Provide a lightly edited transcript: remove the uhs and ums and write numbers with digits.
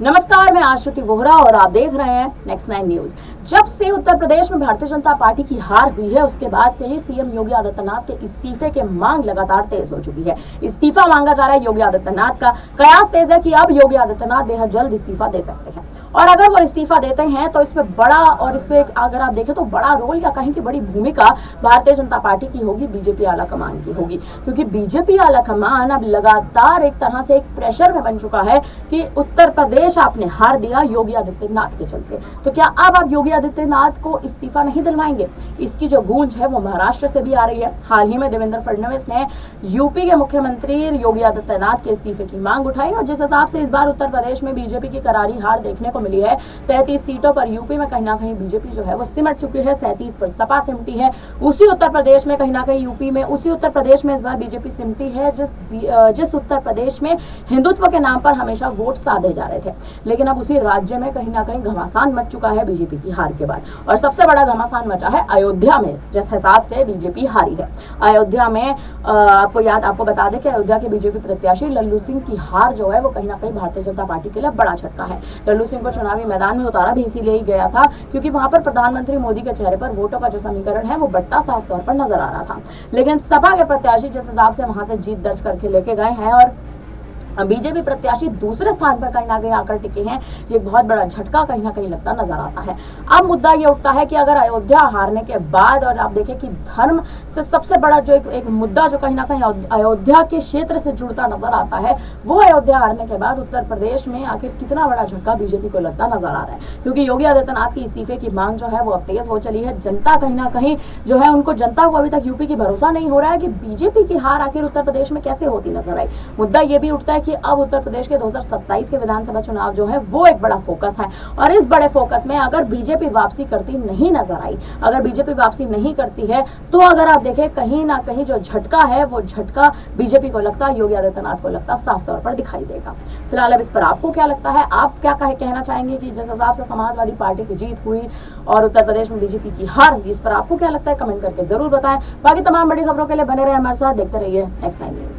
नमस्कार, मैं आश्रुति वोहरा और आप देख रहे हैं नेक्स्ट 9 न्यूज। जब से उत्तर प्रदेश में भारतीय जनता पार्टी की हार हुई है, उसके बाद से ही सीएम योगी आदित्यनाथ के इस्तीफे के मांग लगातार तेज हो चुकी है। इस्तीफा मांगा जा रहा है योगी आदित्यनाथ का। कयास तेज है कि अब योगी आदित्यनाथ बेहद जल्द इस्तीफा दे सकते हैं और अगर वो इस्तीफा देते हैं तो इसमें बड़ा और इसमें अगर आप देखें तो बड़ा रोल या कहीं की बड़ी भूमिका भारतीय जनता पार्टी की होगी, बीजेपी आला कमान की होगी, क्योंकि बीजेपी आला कमान अब लगातार एक तरह से एक प्रेशर में बन चुका है कि उत्तर प्रदेश आपने हार दिया योगी आदित्यनाथ के चलते, तो क्या अब आप योगी आदित्यनाथ को इस्तीफा नहीं दिलवाएंगे? इसकी जो गूंज है वो महाराष्ट्र से भी आ रही है। हाल ही में देवेंद्र फडणवीस ने यूपी के मुख्यमंत्री योगी आदित्यनाथ के इस्तीफे की मांग उठाई और जिस हिसाब से इस बार उत्तर प्रदेश में बीजेपी की करारी हार देखने को मिली है, 33 सीटों पर यूपी में कहीं ना कहीं बीजेपी जो है वो सिमट चुकी है, 37 पर सपा सिमटी है। उसी उत्तर प्रदेश में कहीं ना कहीं यूपी में उसी उत्तर प्रदेश में इस बार बीजेपी सिमटी है जिस उत्तर प्रदेश में हिंदुत्व के नाम पर हमेशा वोट साधे जा रहे थे, लेकिन अब उसी राज्य में कहीं ना कहीं घमासान मच चुका है बीजेपी की हार के बाद। और सबसे बड़ा घमासान मचा है अयोध्या में, जिस हिसाब से बीजेपी हारी है। अयोध्या में आपको बता दें कि अयोध्या के बीजेपी प्रत्याशी लल्लू सिंह की हार जो है वो कहीं ना कहीं भारतीय जनता पार्टी के लिए बड़ा झटका है। लल्लू सिंह को चुनावी मैदान में उतारा भी इसीलिए ही गया था क्योंकि वहां पर प्रधानमंत्री मोदी के चेहरे पर वोटों का जो समीकरण है वो बढ़ता साफ तौर पर नजर आ रहा था। लेकिन सपा के प्रत्याशी जिस हिसाब से वहां से जीत दर्ज करके लेके गए हैं और बीजेपी प्रत्याशी दूसरे स्थान पर कहीं ना कहीं आकर टिके हैं, ये बहुत बड़ा झटका कहीं ना कहीं लगता नजर आता है। अब मुद्दा ये उठता है कि अगर अयोध्या हारने के बाद और आप देखें कि धर्म से सबसे बड़ा जो एक मुद्दा जो कहीं ना कहीं अयोध्या के क्षेत्र से जुड़ता नजर आता है, वो अयोध्या हारने के बाद उत्तर प्रदेश में आखिर कितना बड़ा झटका बीजेपी को लगता नजर आ रहा है, क्योंकि योगी आदित्यनाथ की इस्तीफे की मांग जो है वो अब तेज हो चली है। जनता कहीं ना कहीं जो है उनको जनता को अभी तक यूपी की भरोसा नहीं हो रहा है कि बीजेपी की हार आखिर उत्तर प्रदेश में कैसे होती नजर आई। मुद्दा ये भी उठता है कि अब उत्तर प्रदेश के 2027 के विधानसभा चुनाव जो है वो एक बड़ा फोकस है और इस बड़े फोकस में अगर बीजेपी वापसी करती नहीं नजर आई, अगर बीजेपी वापसी नहीं करती है तो अगर आप देखें कहीं ना कहीं जो झटका है वो झटका बीजेपी को लगता, योगी आदित्यनाथ को लगता साफ तौर पर दिखाई देगा। फिलहाल अब इस पर आपको क्या लगता है? आप क्या कहना चाहेंगे कि जिस हिसाब से समाजवादी पार्टी की जीत हुई और उत्तर प्रदेश में बीजेपी की हार हुई, इस पर आपको क्या लगता है? कमेंट करके जरूर बताएं। बाकी तमाम बड़ी खबरों के लिए बने रहे हमारे साथ, देखते रहिए नेक्स्ट 9 न्यूज।